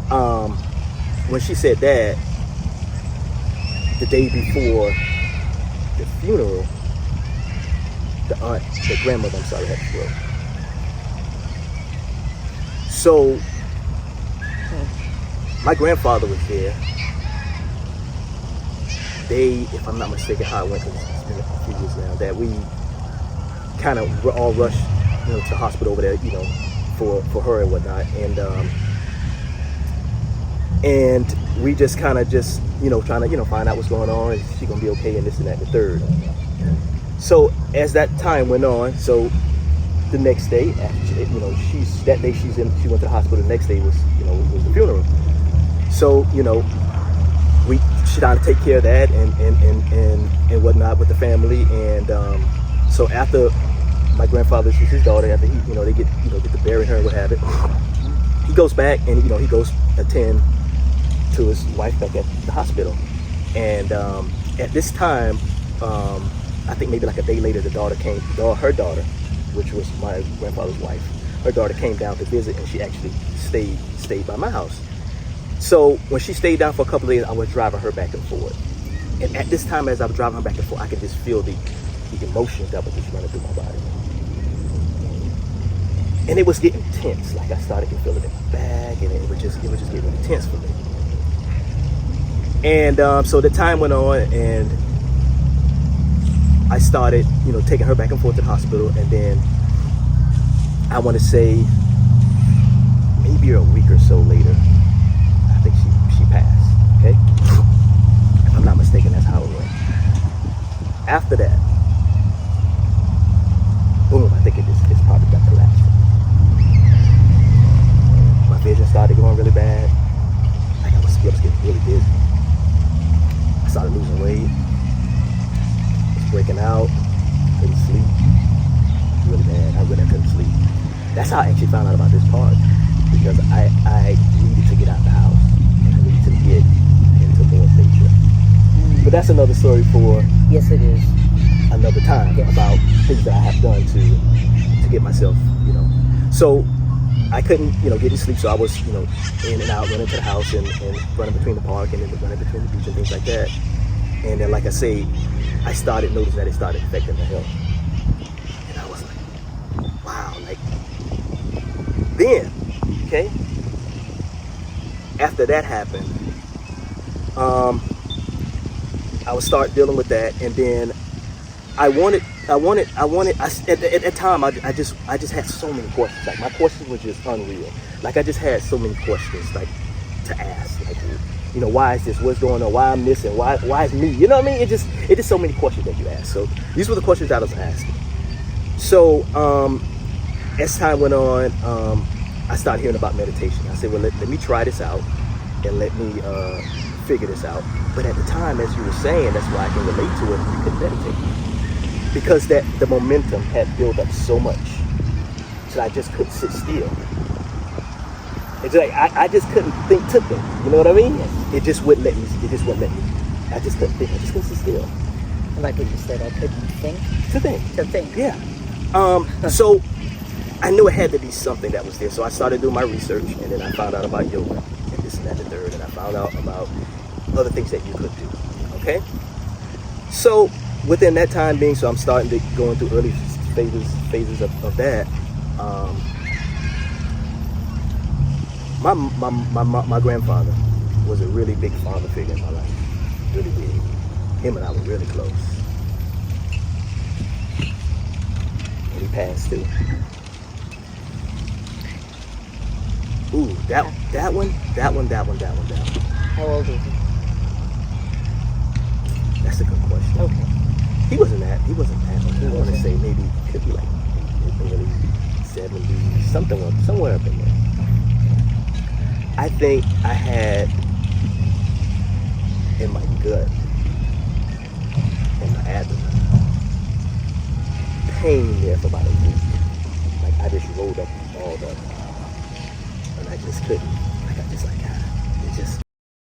when she said that, the day before the funeral, the grandmother, I'm sorry, had a stroke. So my grandfather was there. They, if I'm not mistaken, how it went, because it's been a few years now, that we kind of all rushed, to the hospital over there, for her and whatnot, and we just kind of trying to find out what's going on. Is she gonna be okay, and this and that and the third. So as that time went on, so the next day, after, she went to the hospital. The next day was the funeral. So she tried to take care of that and whatnot with the family, and so after my grandfather's his daughter, after they get to bury her and what have it, he goes back and he goes attend to his wife back at the hospital, and at this time, I think maybe like a day later, her daughter, which was my grandfather's wife, her daughter came down to visit, and she actually stayed by my house. So when she stayed down for a couple of days, I was driving her back and forth. And at this time, as I was driving her back and forth, I could just feel the emotions that was just running through my body. And it was getting tense. Like I started to feel it in my back, and it was just getting intense for me. And so the time went on, and I started, taking her back and forth to the hospital. And then I want to say maybe a week or so later, I think she passed, okay? If I'm not mistaken, that's how it went. After that, boom, I think it's probably got collapsed. My vision started going really bad. Like I was getting really dizzy. I started losing weight. I was breaking out. Couldn't sleep. Really bad. I really couldn't sleep. That's how I actually found out about this part, because I needed to get out of the house. I needed to get into more nature. But that's another story for yes, it is another time, yes, about things that I have done to get myself, So I couldn't, get to sleep, so I was, in and out, running to the house and running between the park and then running between the beach and things like that. And then, like I say, I started noticing that it started affecting my health. And I was like, wow, then, okay, after that happened, I would start dealing with that, and then at that time, I just had so many questions. Like my questions were just unreal. Like I just had so many questions, like, to ask. Like, why is this? What's going on? Why I'm missing? Why is me? You know what I mean? It just so many questions that you ask. So these were the questions that I was asking. So as time went on, I started hearing about meditation. I said, well, let me try this out and let me figure this out. But at the time, as you were saying, that's why I can relate to it. You could meditate, because the momentum had built up so much that I just couldn't sit still. It's like I just couldn't think to think. You know what I mean? Yes. It just wouldn't let me. I just couldn't think. I just couldn't sit still. Like what you said, I couldn't think. To think. Yeah. So I knew it had to be something that was there. So I started doing my research, and then I found out about yoga and this and that and the third, and I found out about other things that you could do. Okay. So within that time being, so I'm starting to go into early phases of that. My grandfather was a really big father figure in my life. Really big. Him and I were really close. And he passed too. Ooh, that one. How old is he? That's a good question. Okay. He wasn't that old. I want to say maybe could be like early 70s, somewhere up in there. I think I had in my gut, in my abdomen, pain there for about a week. Like I just rolled up all up, and I just couldn't. It just